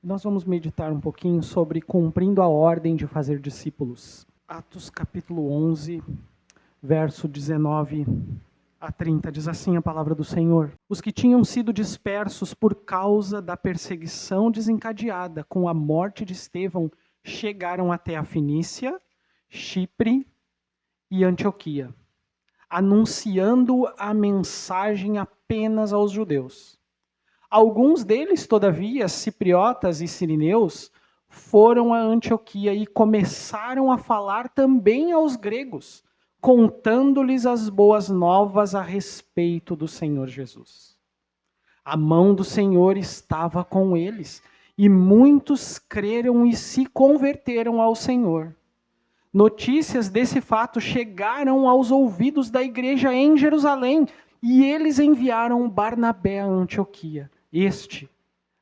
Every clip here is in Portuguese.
Nós vamos meditar um pouquinho sobre cumprindo a ordem de fazer discípulos. Atos capítulo 11, verso 19 a 30, diz assim a palavra do Senhor. Os que tinham sido dispersos por causa da perseguição desencadeada com a morte de Estevão chegaram até a Fenícia, Chipre e Antioquia, anunciando a mensagem apenas aos judeus. Alguns deles, todavia, cipriotas e sirineus, foram a Antioquia e começaram a falar também aos gregos, contando-lhes as boas novas a respeito do Senhor Jesus. A mão do Senhor estava com eles, e muitos creram e se converteram ao Senhor. Notícias desse fato chegaram aos ouvidos da igreja em Jerusalém, e eles enviaram Barnabé a Antioquia. Este,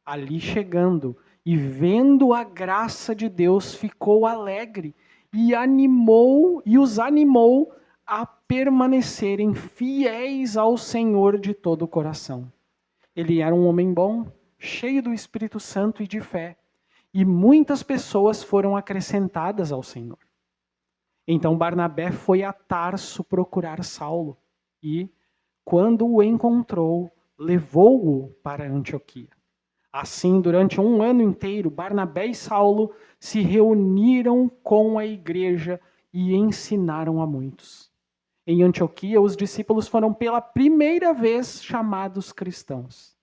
ali chegando e vendo a graça de Deus, ficou alegre e os animou a permanecerem fiéis ao Senhor de todo o coração. Ele era um homem bom, cheio do Espírito Santo e de fé, e muitas pessoas foram acrescentadas ao Senhor. Então Barnabé foi a Tarso procurar Saulo e, quando o encontrou, levou-o para Antioquia. Assim, durante um ano inteiro, Barnabé e Saulo se reuniram com a igreja e ensinaram a muitos. Em Antioquia, os discípulos foram pela primeira vez chamados cristãos.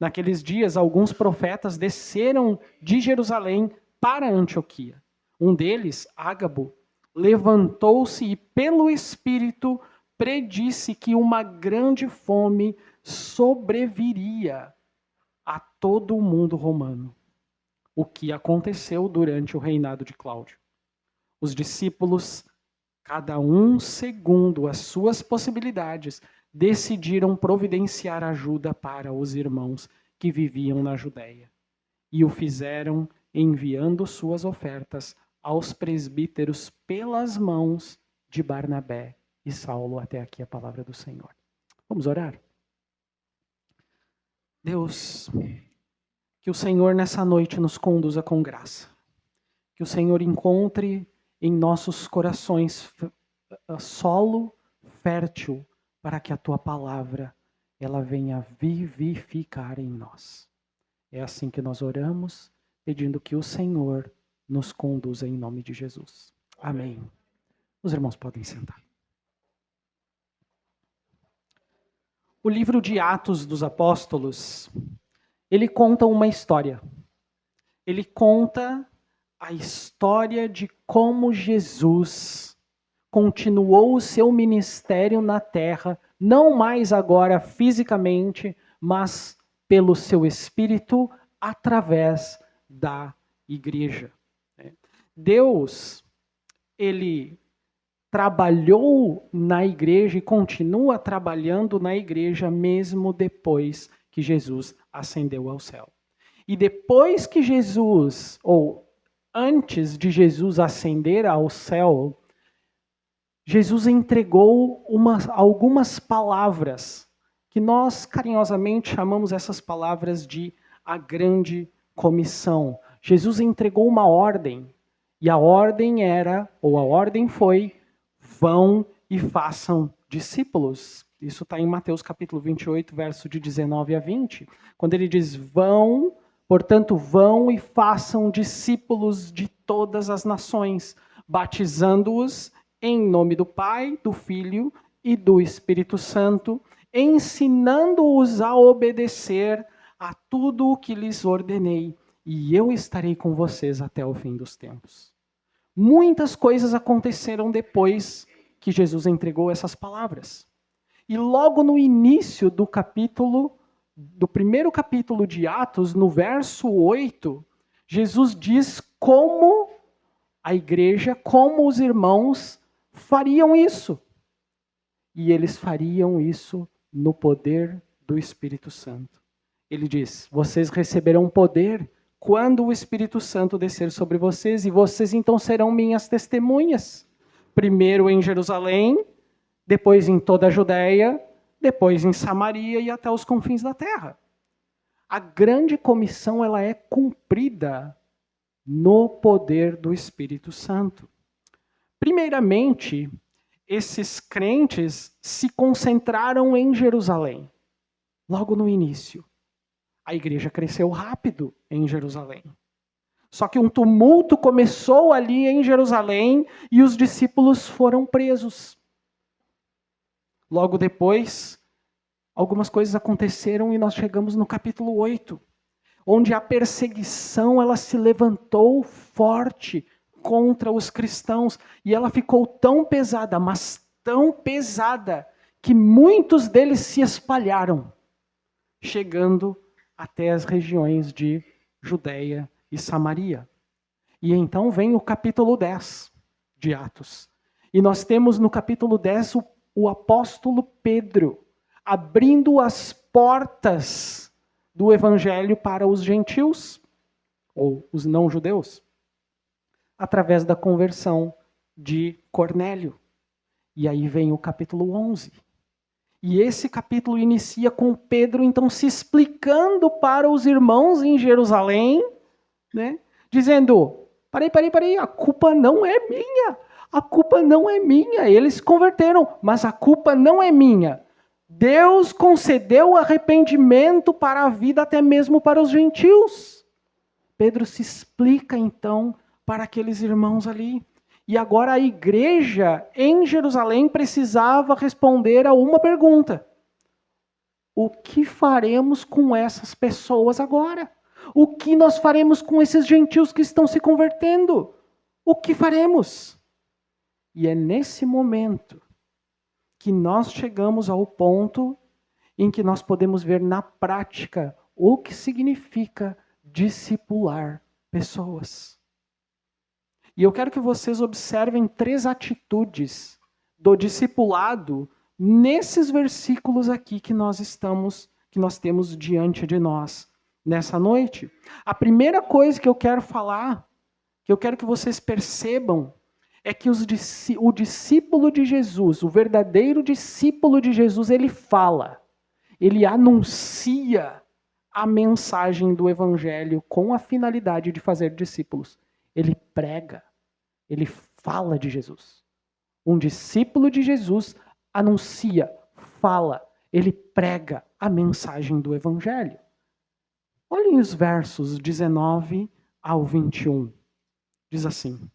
Naqueles dias, alguns profetas desceram de Jerusalém para Antioquia. Um deles, Ágabo, levantou-se e, pelo Espírito, predisse que uma grande fome sobreviria a todo o mundo romano, o que aconteceu durante o reinado de Cláudio. Os discípulos, cada um segundo as suas possibilidades, decidiram providenciar ajuda para os irmãos que viviam na Judéia. E o fizeram enviando suas ofertas aos presbíteros pelas mãos de Barnabé e Saulo. Até aqui a palavra do Senhor. Vamos orar? Deus, que o Senhor nessa noite nos conduza com graça. Que o Senhor encontre em nossos corações solo fértil para que a tua palavra ela venha vivificar em nós. É assim que nós oramos, pedindo que o Senhor nos conduza em nome de Jesus. Amém. Os irmãos podem sentar. O livro de Atos dos Apóstolos, ele conta uma história. Ele conta a história de como Jesus continuou o seu ministério na terra, não mais agora fisicamente, mas pelo seu Espírito, através da igreja. Deus, ele trabalhou na igreja e continua trabalhando na igreja mesmo depois que Jesus ascendeu ao céu. E depois que Jesus, ou antes de Jesus ascender ao céu, Jesus entregou algumas palavras que nós carinhosamente chamamos essas palavras de a grande comissão. Jesus entregou uma ordem, e a ordem foi: vão e façam discípulos. Isso está em Mateus capítulo 28, verso de 19 a 20. Quando ele diz, portanto, vão e façam discípulos de todas as nações, batizando-os em nome do Pai, do Filho e do Espírito Santo, ensinando-os a obedecer a tudo o que lhes ordenei, e eu estarei com vocês até o fim dos tempos. Muitas coisas aconteceram depois que Jesus entregou essas palavras. E logo no início do primeiro capítulo de Atos, no verso 8, Jesus diz como a igreja, como os irmãos fariam isso. E eles fariam isso no poder do Espírito Santo. Ele diz, vocês receberão poder quando o Espírito Santo descer sobre vocês, e vocês então serão minhas testemunhas. Primeiro em Jerusalém, depois em toda a Judéia, depois em Samaria e até os confins da terra. A grande comissão ela é cumprida no poder do Espírito Santo. Primeiramente, esses crentes se concentraram em Jerusalém, logo no início. A igreja cresceu rápido em Jerusalém. Só que um tumulto começou ali em Jerusalém e os discípulos foram presos. Logo depois, algumas coisas aconteceram e nós chegamos no capítulo 8, onde a perseguição ela se levantou forte contra os cristãos e ela ficou tão pesada, mas tão pesada, que muitos deles se espalharam, chegando até as regiões de Judeia e Samaria. E então vem o capítulo 10 de Atos. E nós temos no capítulo 10 o apóstolo Pedro abrindo as portas do evangelho para os gentios, ou os não-judeus, através da conversão de Cornélio. E aí vem o capítulo 11. E esse capítulo inicia com Pedro, então, se explicando para os irmãos em Jerusalém, né, dizendo, parei, a culpa não é minha. A culpa não é minha. Eles se converteram, mas a culpa não é minha. Deus concedeu arrependimento para a vida, até mesmo para os gentios. Pedro se explica, então, para aqueles irmãos ali. E agora a igreja em Jerusalém precisava responder a uma pergunta. O que faremos com essas pessoas agora? O que nós faremos com esses gentios que estão se convertendo? O que faremos? E é nesse momento que nós chegamos ao ponto em que nós podemos ver na prática o que significa discipular pessoas. E eu quero que vocês observem 3 atitudes do discipulado nesses versículos aqui que nós temos diante de nós nessa noite. A primeira coisa que eu quero falar, que eu quero que vocês percebam, é que o discípulo de Jesus, o verdadeiro discípulo de Jesus, ele fala, ele anuncia a mensagem do evangelho com a finalidade de fazer discípulos. Ele prega, ele fala de Jesus. Um discípulo de Jesus anuncia, fala, ele prega a mensagem do evangelho. Olhem os versos 19 ao 21. Diz assim: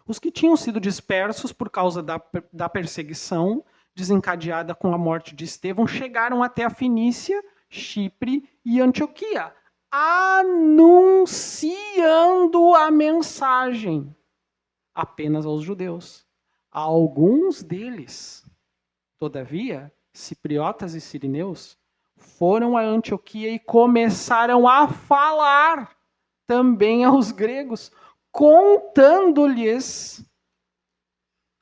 os que tinham sido dispersos por causa da perseguição desencadeada com a morte de Estevão chegaram até a Fenícia, Chipre e Antioquia, anunciando a mensagem apenas aos judeus. Alguns deles, todavia, cipriotas e sirineus, foram a Antioquia e começaram a falar também aos gregos, contando-lhes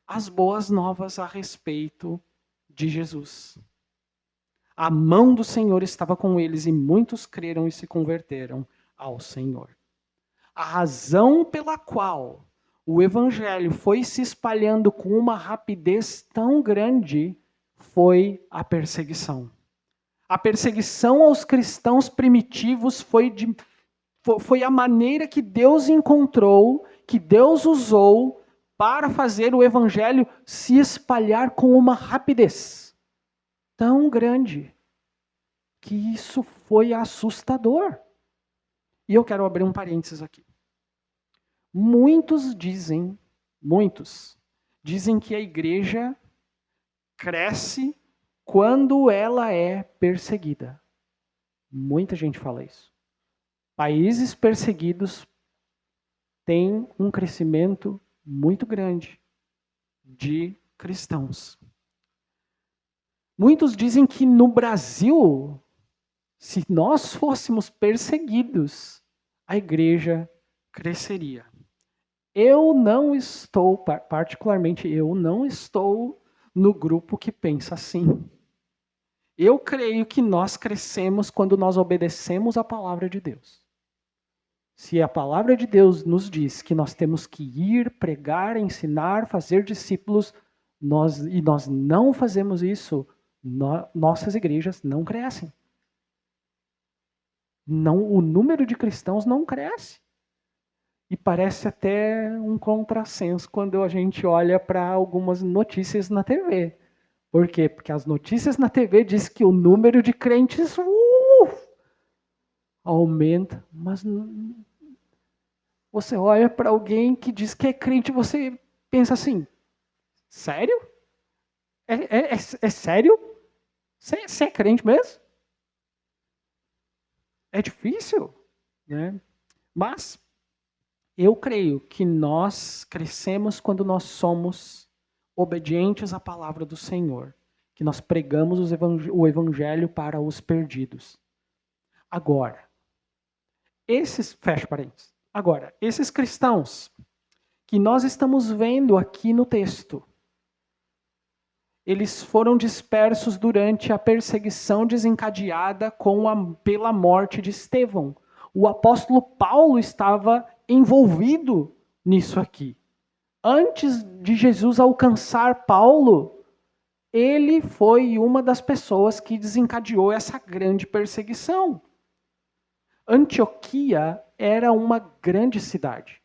as boas novas a respeito de Jesus. A mão do Senhor estava com eles e muitos creram e se converteram ao Senhor. A razão pela qual o evangelho foi se espalhando com uma rapidez tão grande foi a perseguição. A perseguição aos cristãos primitivos foi a maneira que Deus encontrou, que Deus usou para fazer o evangelho se espalhar com uma rapidez tão grande que isso foi assustador. E eu quero abrir um parênteses aqui. Muitos dizem que a igreja cresce quando ela é perseguida. Muita gente fala isso. Países perseguidos têm um crescimento muito grande de cristãos. Muitos dizem que no Brasil, se nós fôssemos perseguidos, a igreja cresceria. Particularmente, eu não estou no grupo que pensa assim. Eu creio que nós crescemos quando nós obedecemos a palavra de Deus. Se a palavra de Deus nos diz que nós temos que ir, pregar, ensinar, fazer discípulos, e nós não fazemos isso, nossas igrejas não crescem. Não, o número de cristãos não cresce. E parece até um contrassenso quando a gente olha para algumas notícias na TV. Por quê? Porque as notícias na TV diz que o número de crentes aumenta, mas você olha para alguém que diz que é crente, você pensa assim: sério? É sério? Você é crente mesmo? É difícil, né? Mas eu creio que nós crescemos quando nós somos obedientes à palavra do Senhor, que nós pregamos o evangelho para os perdidos. Agora, fecha parênteses. Agora, esses cristãos que nós estamos vendo aqui no texto, eles foram dispersos durante a perseguição desencadeada pela morte de Estevão. O apóstolo Paulo estava envolvido nisso aqui. Antes de Jesus alcançar Paulo, ele foi uma das pessoas que desencadeou essa grande perseguição. Antioquia era uma grande cidade.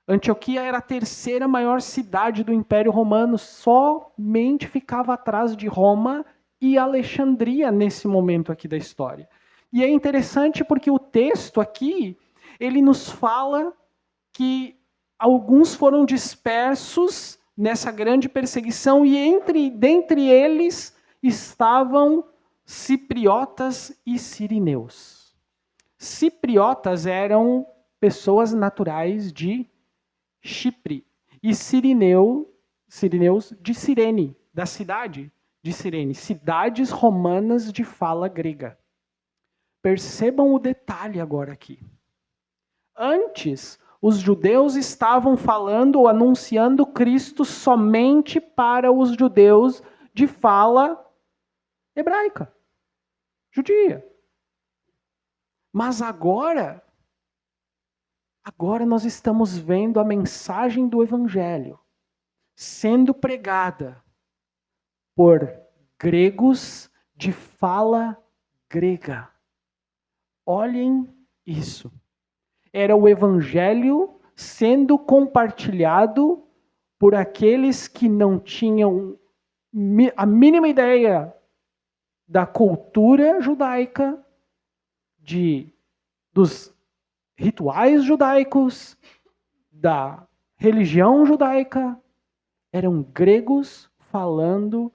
Antioquia era a terceira maior cidade do Império Romano, somente ficava atrás de Roma e Alexandria nesse momento aqui da história. E é interessante porque o texto aqui, ele nos fala que alguns foram dispersos nessa grande perseguição e dentre eles estavam cipriotas e sirineus. Cipriotas eram pessoas naturais de Chipre e sirineus de Cirene, da cidade de Cirene, cidades romanas de fala grega. Percebam o detalhe agora aqui. Antes, os judeus estavam falando ou anunciando Cristo somente para os judeus de fala hebraica, judia. Mas agora nós estamos vendo a mensagem do Evangelho sendo pregada por gregos de fala grega. Olhem isso. Era o Evangelho sendo compartilhado por aqueles que não tinham a mínima ideia da cultura judaica, dos rituais judaicos, da religião judaica. Eram gregos falando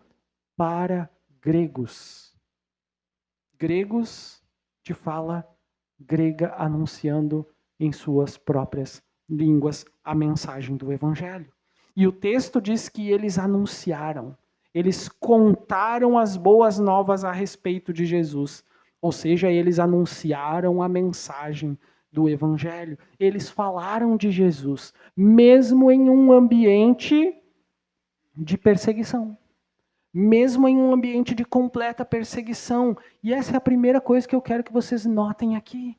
para gregos. Gregos de fala grega anunciando em suas próprias línguas a mensagem do Evangelho. E o texto diz que eles anunciaram, eles contaram as boas novas a respeito de Jesus. Ou seja, eles anunciaram a mensagem do Evangelho. Eles falaram de Jesus, mesmo em um ambiente de perseguição. Mesmo em um ambiente de completa perseguição. E essa é a primeira coisa que eu quero que vocês notem aqui.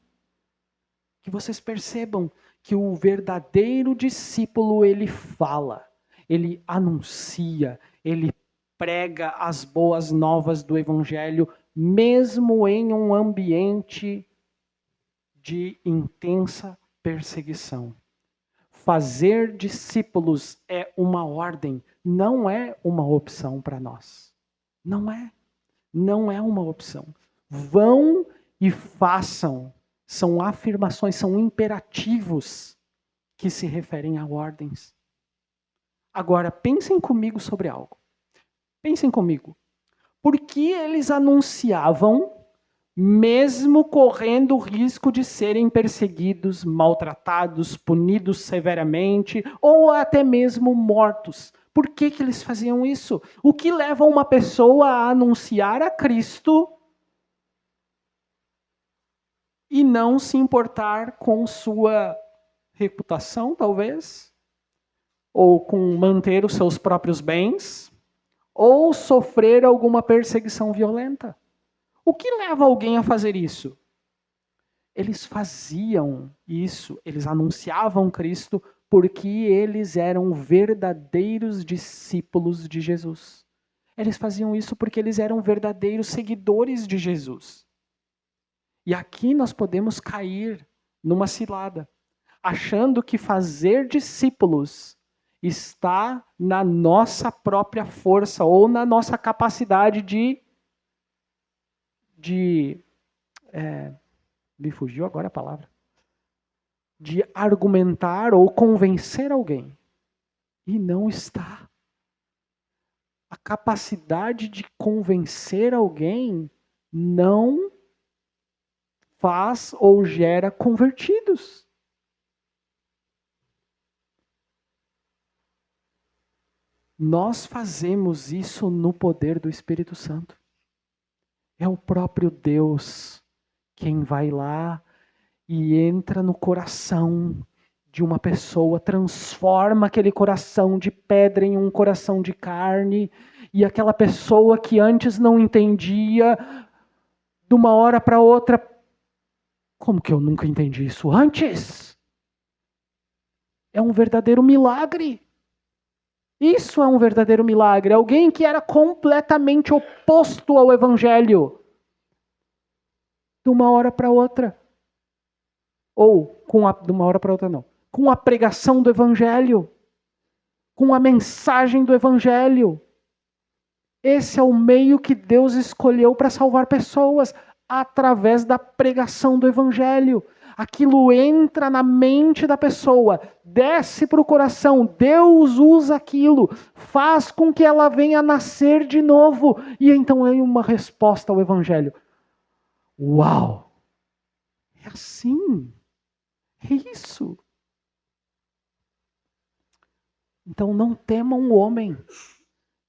Que vocês percebam que o verdadeiro discípulo, ele fala, ele anuncia, ele prega as boas novas do Evangelho, mesmo em um ambiente de intensa perseguição. Fazer discípulos é uma ordem, não é uma opção para nós. Não é. Não é uma opção. Vão e façam. São afirmações, são imperativos que se referem a ordens. Agora, pensem comigo sobre algo. Pensem comigo. Por que eles anunciavam, mesmo correndo o risco de serem perseguidos, maltratados, punidos severamente, ou até mesmo mortos? Por que eles faziam isso? O que leva uma pessoa a anunciar a Cristo e não se importar com sua reputação, talvez? Ou com manter os seus próprios bens? Ou sofrer alguma perseguição violenta? O que leva alguém a fazer isso? Eles faziam isso, eles anunciavam Cristo porque eles eram verdadeiros discípulos de Jesus. Eles faziam isso porque eles eram verdadeiros seguidores de Jesus. E aqui nós podemos cair numa cilada, achando que fazer discípulos está na nossa própria força ou na nossa capacidade me fugiu agora a palavra, de argumentar ou convencer alguém. E não está. A capacidade de convencer alguém não faz ou gera convertidos. Nós fazemos isso no poder do Espírito Santo. É o próprio Deus quem vai lá e entra no coração de uma pessoa, transforma aquele coração de pedra em um coração de carne, e aquela pessoa que antes não entendia, de uma hora para outra, como que eu nunca entendi isso antes? É um verdadeiro milagre. Isso é um verdadeiro milagre. Alguém que era completamente oposto ao Evangelho, de uma hora para outra. Ou, de uma hora para outra não. Com a pregação do Evangelho. Com a mensagem do Evangelho. Esse é o meio que Deus escolheu para salvar pessoas. Através da pregação do Evangelho. Aquilo entra na mente da pessoa, desce para o coração, Deus usa aquilo, faz com que ela venha nascer de novo. E então é uma resposta ao Evangelho. Uau! É assim. É isso. Então não temam o homem.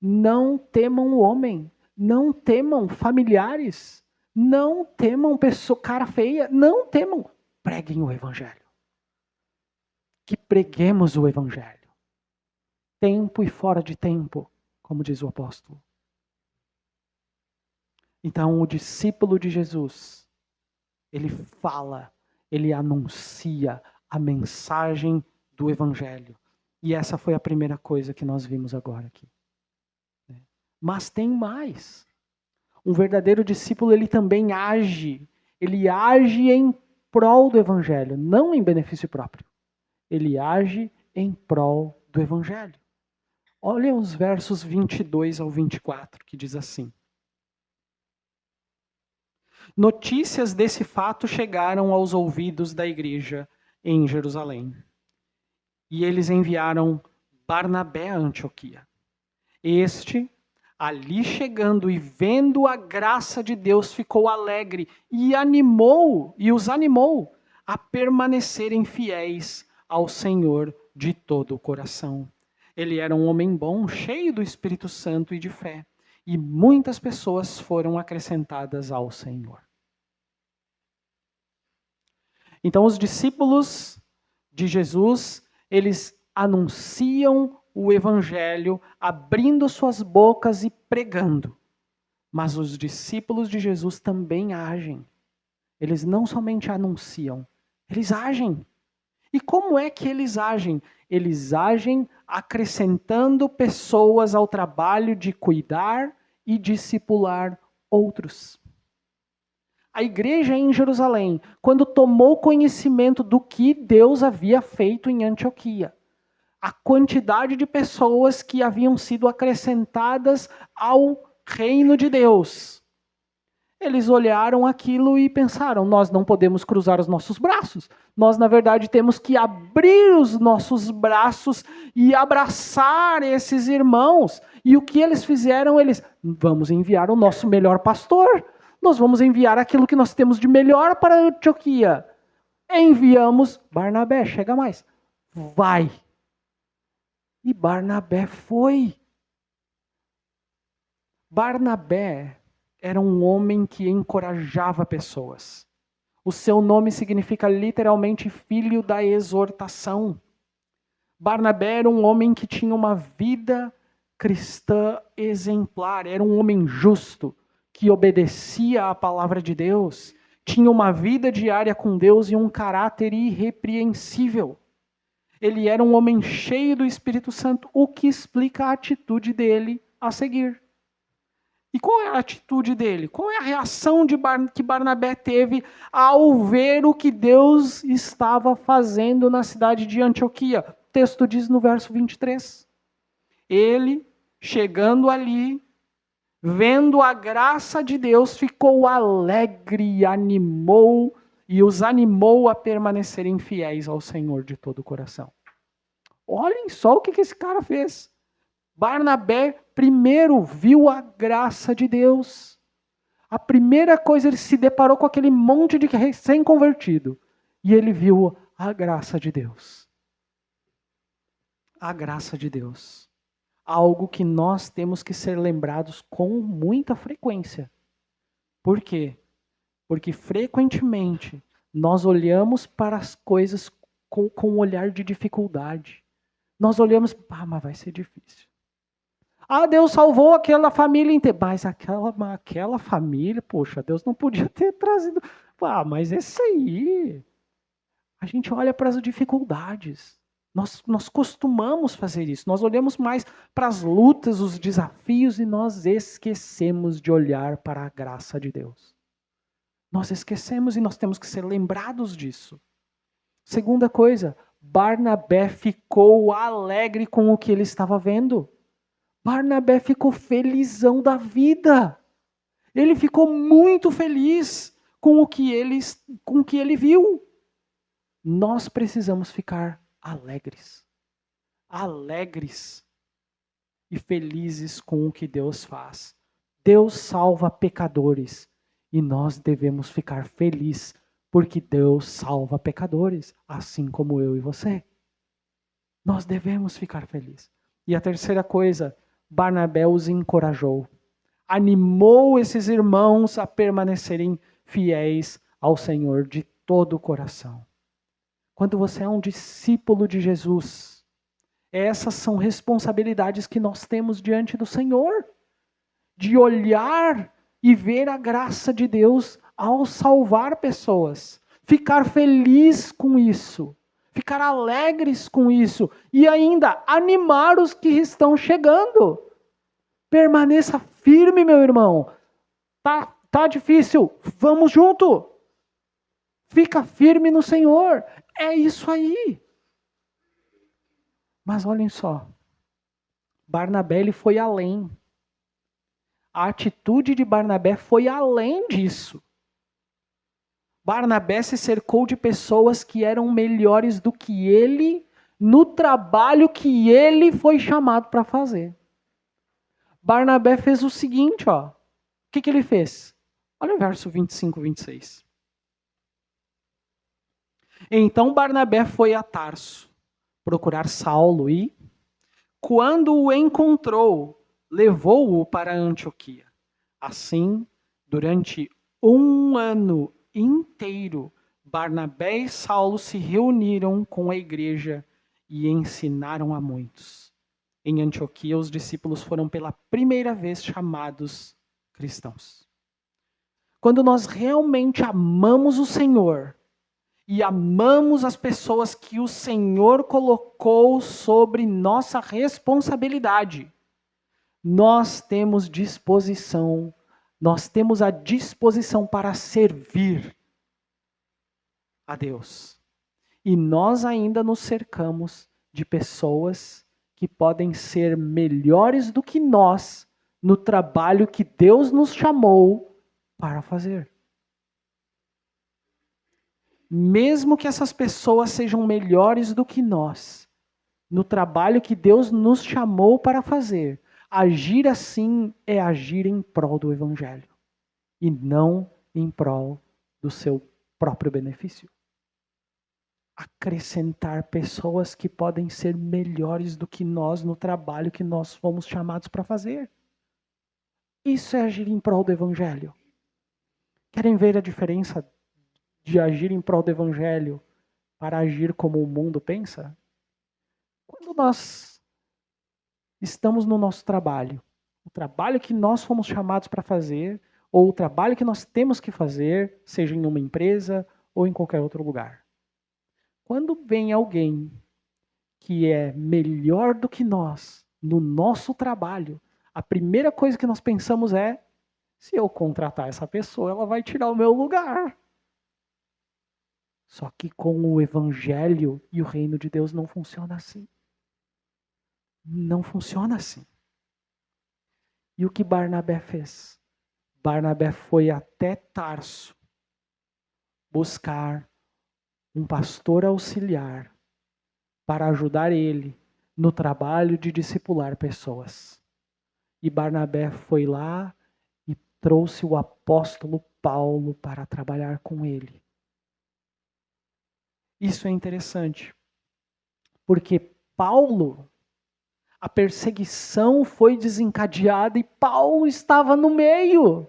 Não temam o homem. Não temam familiares. Não temam pessoa, cara feia. Não temam. Preguem o Evangelho. Que preguemos o Evangelho. Tempo e fora de tempo, como diz o apóstolo. Então, o discípulo de Jesus, ele fala, ele anuncia a mensagem do Evangelho. E essa foi a primeira coisa que nós vimos agora aqui. Mas tem mais. Um verdadeiro discípulo, ele também age. Ele age em prol do Evangelho, não em benefício próprio. Ele age em prol do Evangelho. Olha os versos 22 ao 24, que diz assim. Notícias desse fato chegaram aos ouvidos da igreja em Jerusalém. E eles enviaram Barnabé a Antioquia. Este, ali chegando e vendo a graça de Deus, ficou alegre e os animou a permanecerem fiéis ao Senhor de todo o coração. Ele era um homem bom, cheio do Espírito Santo e de fé, e muitas pessoas foram acrescentadas ao Senhor. Então os discípulos de Jesus, eles anunciam o Evangelho, abrindo suas bocas e pregando. Mas os discípulos de Jesus também agem. Eles não somente anunciam, eles agem. E como é que eles agem? Eles agem acrescentando pessoas ao trabalho de cuidar e discipular outros. A igreja em Jerusalém, quando tomou conhecimento do que Deus havia feito em Antioquia, a quantidade de pessoas que haviam sido acrescentadas ao reino de Deus. Eles olharam aquilo e pensaram, nós não podemos cruzar os nossos braços. Nós, na verdade, temos que abrir os nossos braços e abraçar esses irmãos. E o que eles fizeram? Vamos enviar o nosso melhor pastor. Nós vamos enviar aquilo que nós temos de melhor para Antioquia. Enviamos Barnabé, chega mais. Vai. E Barnabé foi. Barnabé era um homem que encorajava pessoas. O seu nome significa literalmente filho da exortação. Barnabé era um homem que tinha uma vida cristã exemplar. Era um homem justo, que obedecia à palavra de Deus. Tinha uma vida diária com Deus e um caráter irrepreensível. Ele era um homem cheio do Espírito Santo, o que explica a atitude dele a seguir. E qual é a atitude dele? Qual é a reação que Barnabé teve ao ver o que Deus estava fazendo na cidade de Antioquia? O texto diz no verso 23. Ele, chegando ali, vendo a graça de Deus, ficou alegre, animou e os animou a permanecerem fiéis ao Senhor de todo o coração. Olhem só o que esse cara fez. Barnabé primeiro viu a graça de Deus. A primeira coisa, ele se deparou com aquele monte de recém-convertido. E ele viu a graça de Deus. A graça de Deus. Algo que nós temos que ser lembrados com muita frequência. Por quê? Porque frequentemente nós olhamos para as coisas com um olhar de dificuldade. Nós olhamos, mas vai ser difícil. Deus salvou aquela família inteira. Mas aquela família, poxa, Deus não podia ter trazido. Mas esse aí. A gente olha para as dificuldades. Nós costumamos fazer isso. Nós olhamos mais para as lutas, os desafios e nós esquecemos de olhar para a graça de Deus. Nós esquecemos e nós temos que ser lembrados disso. Segunda coisa, Barnabé ficou alegre com o que ele estava vendo. Barnabé ficou felizão da vida. Ele ficou muito feliz com o que ele viu. Nós precisamos ficar alegres. Alegres e felizes com o que Deus faz. Deus salva pecadores e nós devemos ficar felizes porque Deus salva pecadores, assim como eu e você. Nós devemos ficar felizes. E a terceira coisa, Barnabé os encorajou, animou esses irmãos a permanecerem fiéis ao Senhor de todo o coração. Quando você é um discípulo de Jesus, essas são responsabilidades que nós temos diante do Senhor, de olhar e ver a graça de Deus ao salvar pessoas, ficar feliz com isso, ficar alegres com isso e ainda animar os que estão chegando. Permaneça firme, meu irmão. Tá difícil, vamos junto. Fica firme no Senhor. É isso aí. Mas olhem só. Barnabé ele foi além. A atitude de Barnabé foi além disso. Barnabé se cercou de pessoas que eram melhores do que ele no trabalho que ele foi chamado para fazer. Barnabé fez o seguinte, ó. O que ele fez? Olha o verso 25, 26. Então Barnabé foi a Tarso procurar Saulo e, quando o encontrou, levou-o para Antioquia. Assim, durante 1 ano inteiro, Barnabé e Saulo se reuniram com a igreja e ensinaram a muitos. Em Antioquia, os discípulos foram pela primeira vez chamados cristãos. Quando nós realmente amamos o Senhor e amamos as pessoas que o Senhor colocou sobre nossa responsabilidade, nós temos disposição, nós temos a disposição para servir a Deus. E nós ainda nos cercamos de pessoas que podem ser melhores do que nós no trabalho que Deus nos chamou para fazer. Mesmo que essas pessoas sejam melhores do que nós no trabalho que Deus nos chamou para fazer, agir assim é agir em prol do Evangelho e não em prol do seu próprio benefício. Acrescentar pessoas que podem ser melhores do que nós no trabalho que nós fomos chamados para fazer. Isso é agir em prol do Evangelho. Querem ver a diferença de agir em prol do Evangelho para agir como o mundo pensa? Quando nós estamos no nosso trabalho, o trabalho que nós fomos chamados para fazer, ou o trabalho que nós temos que fazer, seja em uma empresa ou em qualquer outro lugar. Quando vem alguém que é melhor do que nós no nosso trabalho, a primeira coisa que nós pensamos é: se eu contratar essa pessoa, ela vai tirar o meu lugar. Só que com o evangelho e o reino de Deus não funciona assim. Não funciona assim. E o que Barnabé fez? Barnabé foi até Tarso buscar um pastor auxiliar para ajudar ele no trabalho de discipular pessoas. E Barnabé foi lá e trouxe o apóstolo Paulo para trabalhar com ele. Isso é interessante, porque Paulo, a perseguição foi desencadeada e Paulo estava no meio.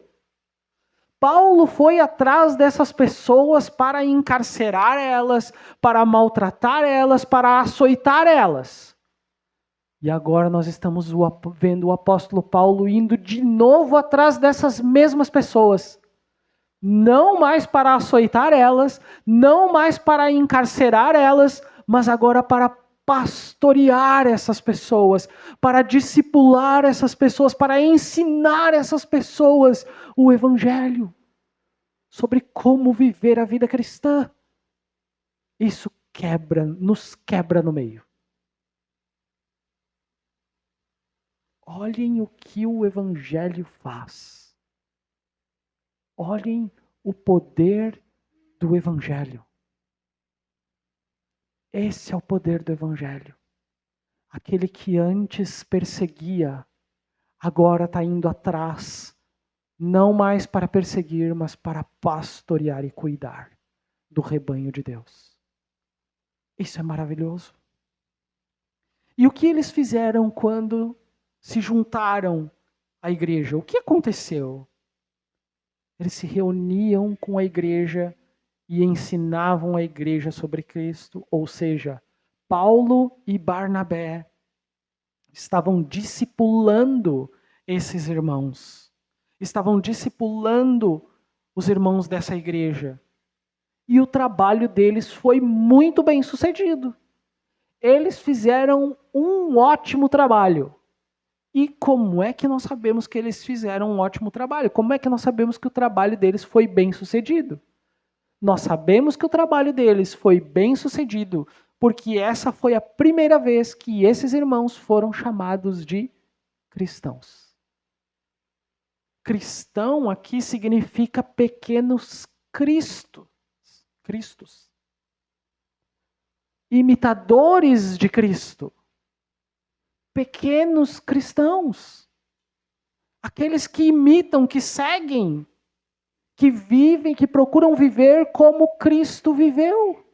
Paulo foi atrás dessas pessoas para encarcerar elas, para maltratar elas, para açoitar elas. E agora nós estamos vendo o apóstolo Paulo indo de novo atrás dessas mesmas pessoas. Não mais para açoitar elas, não mais para encarcerar elas, mas agora para pastorear essas pessoas, para discipular essas pessoas, para ensinar essas pessoas o evangelho, sobre como viver a vida cristã. Isso nos quebra no meio. Olhem o que o evangelho faz. Olhem o poder do evangelho. Esse é o poder do evangelho. Aquele que antes perseguia, agora está indo atrás, não mais para perseguir, mas para pastorear e cuidar do rebanho de Deus. Isso é maravilhoso. E o que eles fizeram quando se juntaram à igreja? O que aconteceu? Eles se reuniam com a igreja e ensinavam a igreja sobre Cristo, ou seja, Paulo e Barnabé estavam discipulando esses irmãos. Estavam discipulando os irmãos dessa igreja. E o trabalho deles foi muito bem sucedido. Eles fizeram um ótimo trabalho. E como é que nós sabemos que eles fizeram um ótimo trabalho? Como é que nós sabemos que o trabalho deles foi bem sucedido? Nós sabemos que o trabalho deles foi bem sucedido porque essa foi a primeira vez que esses irmãos foram chamados de cristãos. Cristão aqui significa pequenos cristos. Imitadores de Cristo. Pequenos cristãos. Aqueles que imitam, que seguem, que vivem, que procuram viver como Cristo viveu.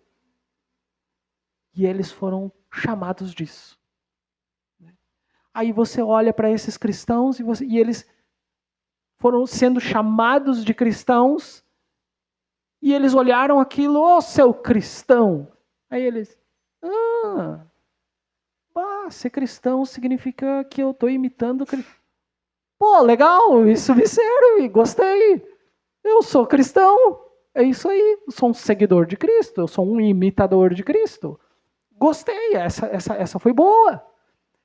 E eles foram chamados disso. Aí você olha para esses cristãos e eles foram sendo chamados de cristãos e eles olharam aquilo, ô seu cristão. Aí eles, ser cristão significa que eu estou imitando Cristo. Pô, legal, isso me serve, gostei. Eu sou cristão, é isso aí. Eu sou um seguidor de Cristo, eu sou um imitador de Cristo. Gostei, essa foi boa.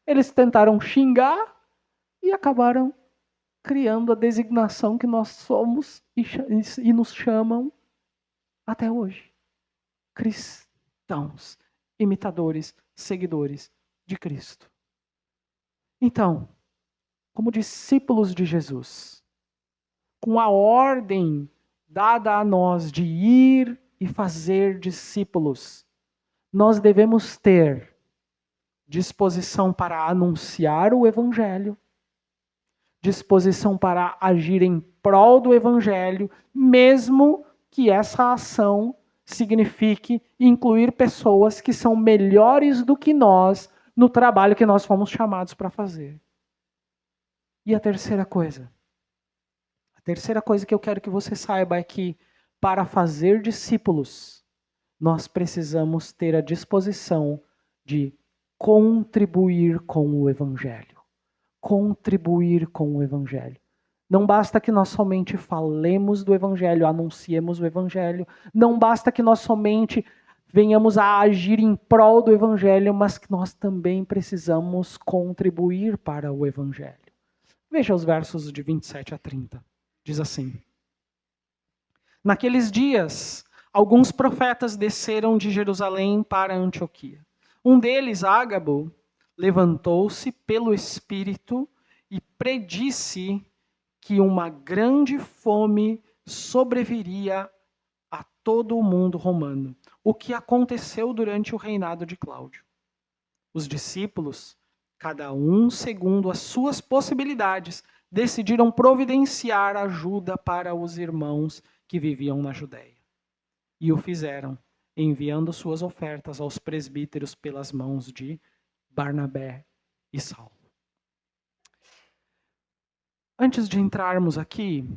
Eles tentaram xingar e acabaram criando a designação que nós somos e nos chamam até hoje. Cristãos, imitadores, seguidores de Cristo. Então, como discípulos de Jesus, com a ordem dada a nós de ir e fazer discípulos, nós devemos ter disposição para anunciar o evangelho, disposição para agir em prol do evangelho, mesmo que essa ação signifique incluir pessoas que são melhores do que nós no trabalho que nós fomos chamados para fazer. E a terceira coisa que eu quero que você saiba é que para fazer discípulos, nós precisamos ter a disposição de contribuir com o evangelho. Contribuir com o evangelho. Não basta que nós somente falemos do evangelho, anunciemos o evangelho. Não basta que nós somente venhamos a agir em prol do evangelho, mas que nós também precisamos contribuir para o evangelho. Veja os versos de 27 a 30. Diz assim: Naqueles dias, alguns profetas desceram de Jerusalém para Antioquia. Um deles, Ágabo, levantou-se pelo Espírito e predisse que uma grande fome sobreviria a todo o mundo romano, o que aconteceu durante o reinado de Cláudio. Os discípulos, cada um segundo as suas possibilidades, decidiram providenciar ajuda para os irmãos que viviam na Judéia. E o fizeram, enviando suas ofertas aos presbíteros pelas mãos de Barnabé e Saulo. Antes de entrarmos aqui,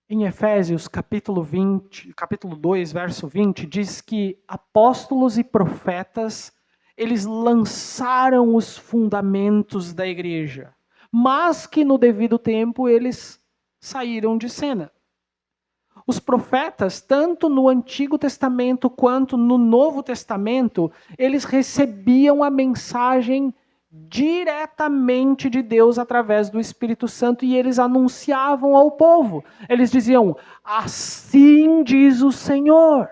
em Efésios capítulo 2, verso 20, diz que apóstolos e profetas, eles lançaram os fundamentos da igreja, mas que no devido tempo eles saíram de cena. Os profetas, tanto no Antigo Testamento quanto no Novo Testamento, eles recebiam a mensagem diretamente de Deus através do Espírito Santo e eles anunciavam ao povo. Eles diziam: assim diz o Senhor.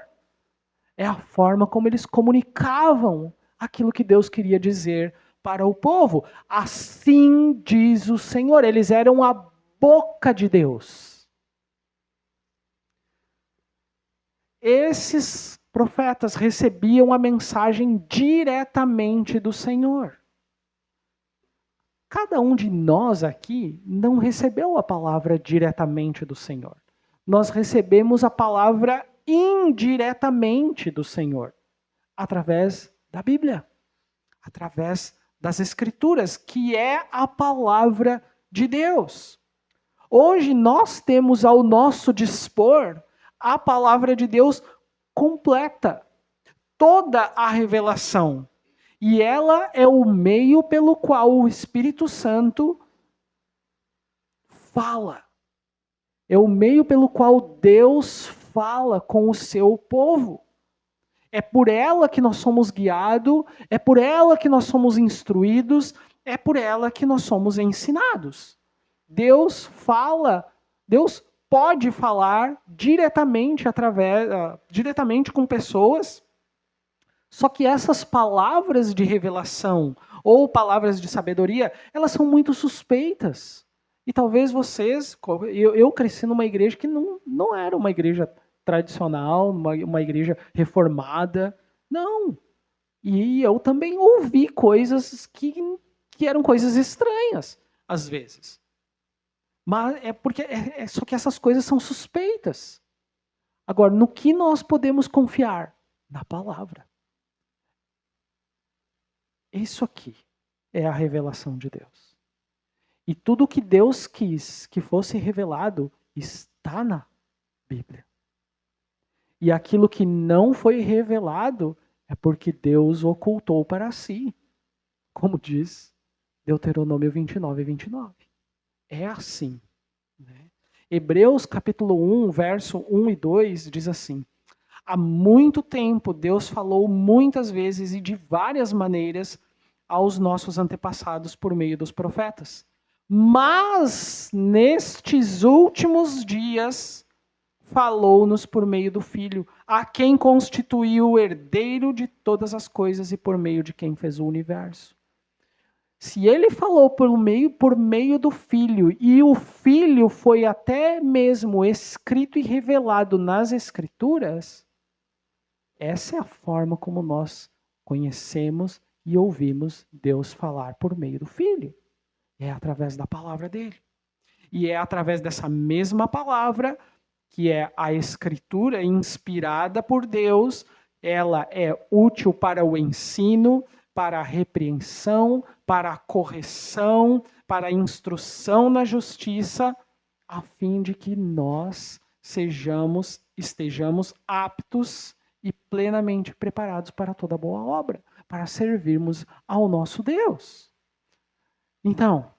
É a forma como eles comunicavam aquilo que Deus queria dizer para o povo. Assim diz o Senhor. Eles eram a boca de Deus. Esses profetas recebiam a mensagem diretamente do Senhor. Cada um de nós aqui não recebeu a palavra diretamente do Senhor. Nós recebemos a palavra indiretamente do Senhor, através da Bíblia, através das Escrituras, que é a palavra de Deus. Hoje nós temos ao nosso dispor a palavra de Deus completa, toda a revelação. E ela é o meio pelo qual o Espírito Santo fala. É o meio pelo qual Deus fala com o seu povo. É por ela que nós somos guiados, é por ela que nós somos instruídos, é por ela que nós somos ensinados. Deus fala, Deus pode falar diretamente com pessoas. Só que essas palavras de revelação ou palavras de sabedoria, elas são muito suspeitas. E talvez vocês, eu cresci numa igreja que não era uma igreja tradicional, uma igreja reformada. Não. E eu também ouvi coisas que eram coisas estranhas, às vezes. Mas é porque só que essas coisas são suspeitas. Agora, no que nós podemos confiar? Na palavra. Isso aqui é a revelação de Deus. E tudo que Deus quis que fosse revelado está na Bíblia. E aquilo que não foi revelado é porque Deus ocultou para si. Como diz Deuteronômio 29, 29. É assim. Né? Hebreus capítulo 1, verso 1 e 2 diz assim: há muito tempo Deus falou muitas vezes e de várias maneiras aos nossos antepassados por meio dos profetas. Mas nestes últimos dias falou-nos por meio do Filho, a quem constituiu o herdeiro de todas as coisas e por meio de quem fez o universo. Se ele falou por meio do Filho, e o Filho foi até mesmo escrito e revelado nas Escrituras, essa é a forma como nós conhecemos e ouvimos Deus falar por meio do Filho. É através da palavra dele. E é através dessa mesma palavra, que é a Escritura inspirada por Deus, ela é útil para o ensino, para a repreensão, para a correção, para a instrução na justiça, a fim de que nós estejamos aptos e plenamente preparados para toda boa obra, para servirmos ao nosso Deus. Então,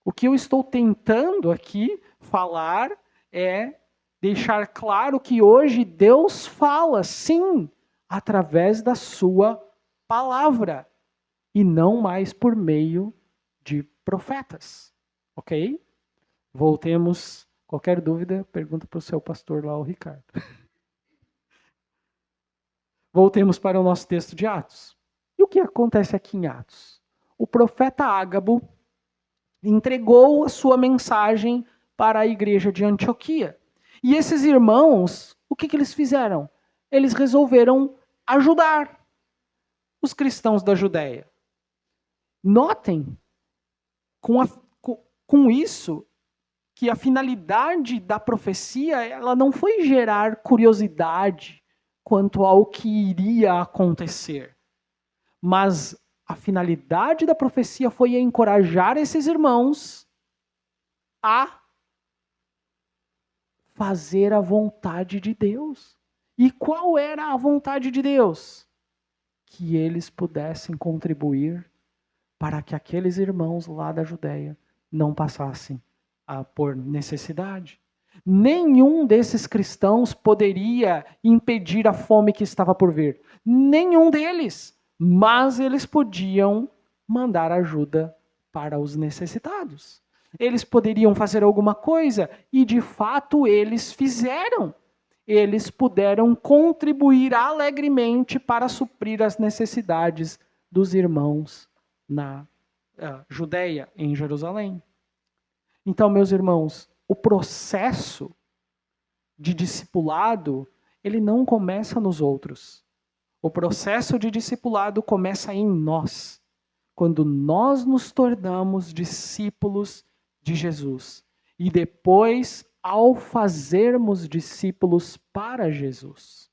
o que eu estou tentando aqui falar é deixar claro que hoje Deus fala, sim, através da sua palavra, e não mais por meio de profetas, ok? Voltemos. Qualquer dúvida, pergunta para o seu pastor lá, o Ricardo. Voltemos para o nosso texto de Atos. E o que acontece aqui em Atos? O profeta Ágabo entregou a sua mensagem para a igreja de Antioquia. E esses irmãos, o que eles fizeram? Eles resolveram ajudar os cristãos da Judéia. Notem, com isso, que a finalidade da profecia ela não foi gerar curiosidade quanto ao que iria acontecer, mas a finalidade da profecia foi encorajar esses irmãos a fazer a vontade de Deus. E qual era a vontade de Deus? Que eles pudessem contribuir para que aqueles irmãos lá da Judéia não passassem por necessidade. Nenhum desses cristãos poderia impedir a fome que estava por vir. Nenhum deles. Mas eles podiam mandar ajuda para os necessitados. Eles poderiam fazer alguma coisa e, de fato, eles fizeram. Eles puderam contribuir alegremente para suprir as necessidades dos irmãos na Judéia, em Jerusalém. Então, meus irmãos, o processo de discipulado, ele não começa nos outros. O processo de discipulado começa em nós, quando nós nos tornamos discípulos de Jesus. E depois, ao fazermos discípulos para Jesus.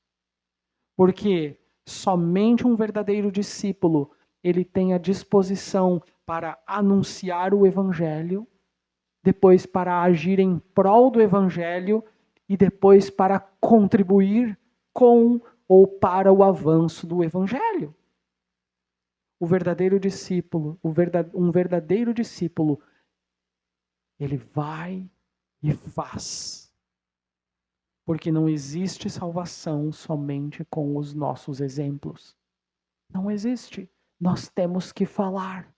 Porque somente um verdadeiro discípulo, ele tem a disposição para anunciar o evangelho, depois para agir em prol do evangelho e depois para contribuir com ou para o avanço do evangelho. O verdadeiro discípulo, um verdadeiro discípulo, ele vai e faz. Porque não existe salvação somente com os nossos exemplos. Não existe. Nós temos que falar.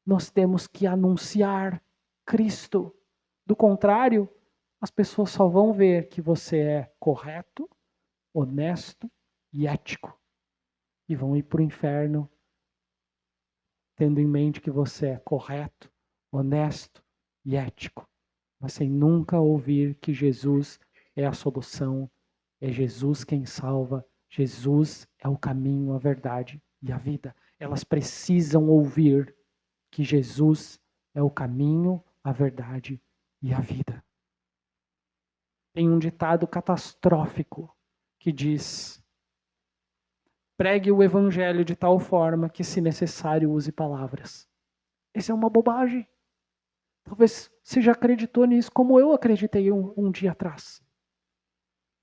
Nós temos que anunciar Cristo. Do contrário, as pessoas só vão ver que você é correto, honesto e ético. E vão ir para o inferno tendo em mente que você é correto, honesto e ético. Mas sem nunca ouvir que Jesus é a solução, é Jesus quem salva, Jesus é o caminho, a verdade e a vida. Elas precisam ouvir que Jesus é o caminho, a verdade e a vida. Tem um ditado catastrófico que diz: pregue o evangelho de tal forma que, se necessário, use palavras. Essa é uma bobagem. Talvez você já acreditou nisso, como eu acreditei um dia atrás.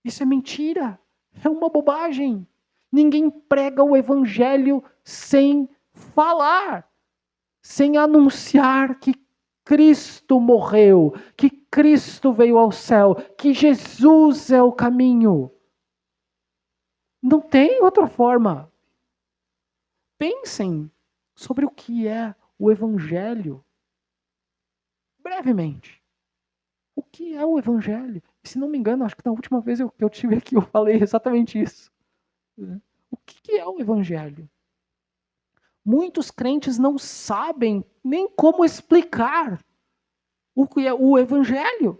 Isso é mentira. É uma bobagem. Ninguém prega o evangelho sem falar, sem anunciar que Cristo morreu, que Cristo veio ao céu, que Jesus é o caminho. Não tem outra forma. Pensem sobre o que é o evangelho. Brevemente. O que é o evangelho? Se não me engano, acho que na última vez que eu estive aqui eu falei exatamente isso. O que é o evangelho? Muitos crentes não sabem nem como explicar o que é o evangelho.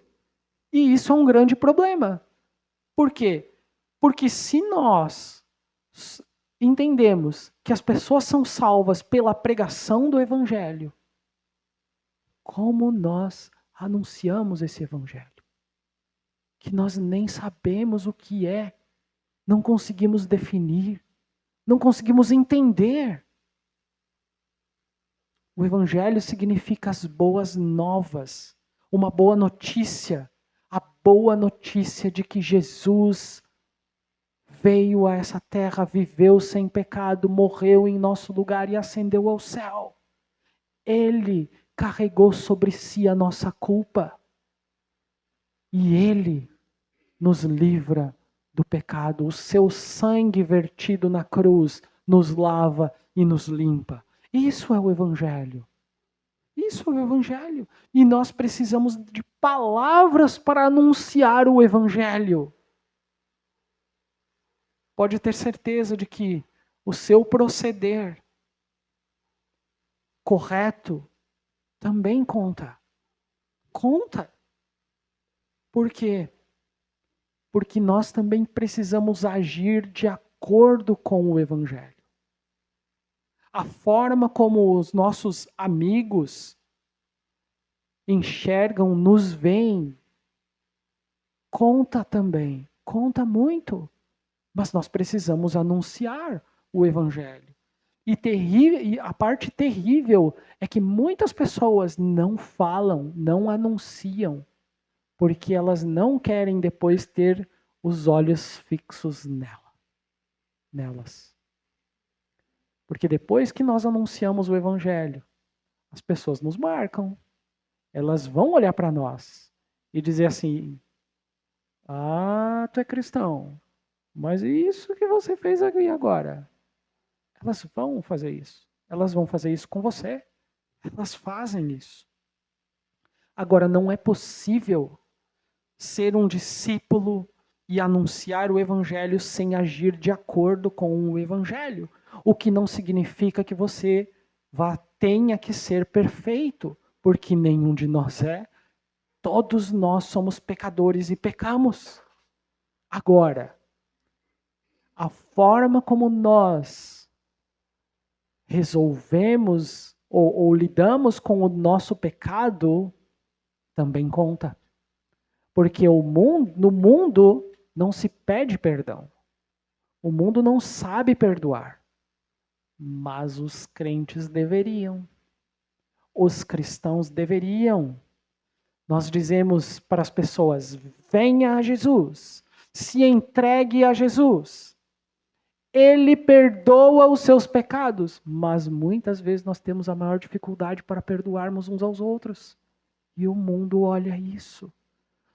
E isso é um grande problema. Por quê? Porque se nós entendemos que as pessoas são salvas pela pregação do evangelho, como nós anunciamos esse evangelho? Que nós nem sabemos o que é, não conseguimos definir, não conseguimos entender. O evangelho significa as boas novas, uma boa notícia, a boa notícia de que Jesus veio a essa terra, viveu sem pecado, morreu em nosso lugar e ascendeu ao céu. Ele carregou sobre si a nossa culpa. E Ele nos livra do pecado. O seu sangue vertido na cruz nos lava e nos limpa. Isso é o Evangelho. Isso é o Evangelho. E nós precisamos de palavras para anunciar o evangelho. Pode ter certeza de que o seu proceder correto também conta. Conta. Por quê? Porque nós também precisamos agir de acordo com o evangelho. A forma como os nossos amigos enxergam, nos veem, conta também, conta muito. Mas nós precisamos anunciar o evangelho. E a parte terrível é que muitas pessoas não falam, não anunciam, porque elas não querem depois ter os olhos fixos nelas. Porque depois que nós anunciamos o evangelho, as pessoas nos marcam. Elas vão olhar para nós e dizer assim: ah, tu é cristão, mas isso que você fez aqui agora? Elas vão fazer isso. Elas vão fazer isso com você. Elas fazem isso. Agora, não é possível ser um discípulo e anunciar o evangelho sem agir de acordo com o evangelho. O que não significa que você tenha que ser perfeito, porque nenhum de nós é. Todos nós somos pecadores e pecamos. Agora, a forma como nós resolvemos ou lidamos com o nosso pecado também conta. Porque no mundo não se pede perdão. O mundo não sabe perdoar. Mas os crentes deveriam. Os cristãos deveriam. Nós dizemos para as pessoas: venha a Jesus, se entregue a Jesus. Ele perdoa os seus pecados, mas muitas vezes nós temos a maior dificuldade para perdoarmos uns aos outros. E o mundo olha isso.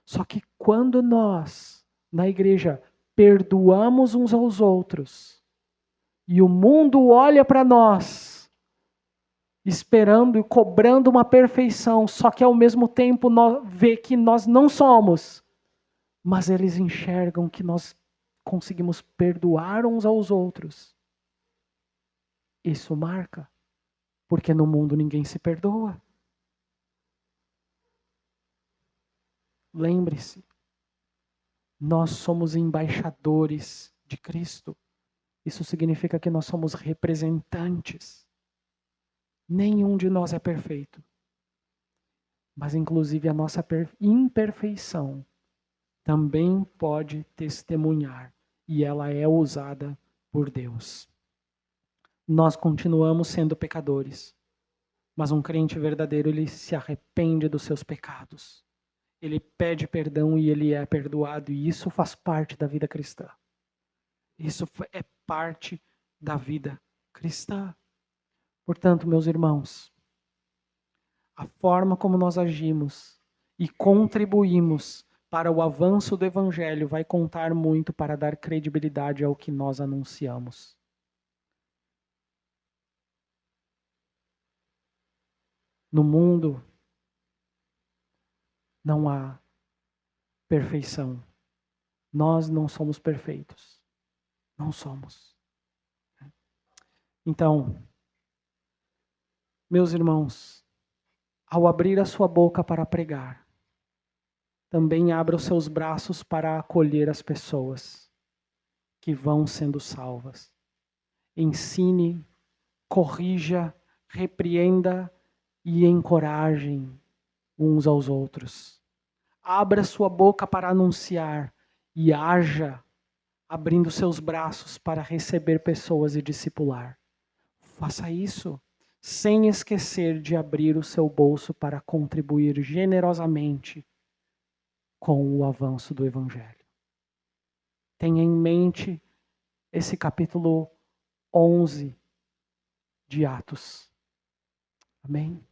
Só que quando nós, na igreja, perdoamos uns aos outros, e o mundo olha para nós, esperando e cobrando uma perfeição, só que ao mesmo tempo vê que nós não somos, mas eles enxergam que nós conseguimos perdoar uns aos outros. Isso marca, porque no mundo ninguém se perdoa. Lembre-se, nós somos embaixadores de Cristo. Isso significa que nós somos representantes. Nenhum de nós é perfeito. Mas inclusive a nossa imperfeição também pode testemunhar. E ela é usada por Deus. Nós continuamos sendo pecadores. Mas um crente verdadeiro, ele se arrepende dos seus pecados. Ele pede perdão e ele é perdoado. E isso faz parte da vida cristã. Isso é parte da vida cristã. Portanto, meus irmãos, a forma como nós agimos e contribuímos para o avanço do evangelho vai contar muito para dar credibilidade ao que nós anunciamos. No mundo não há perfeição. Nós não somos perfeitos. Não somos. Então, meus irmãos, ao abrir a sua boca para pregar, também abra os seus braços para acolher as pessoas que vão sendo salvas. Ensine, corrija, repreenda e encorajem uns aos outros. Abra sua boca para anunciar e haja abrindo seus braços para receber pessoas e discipular. Faça isso sem esquecer de abrir o seu bolso para contribuir generosamente com o avanço do Evangelho. Tenha em mente esse capítulo 11 de Atos. Amém?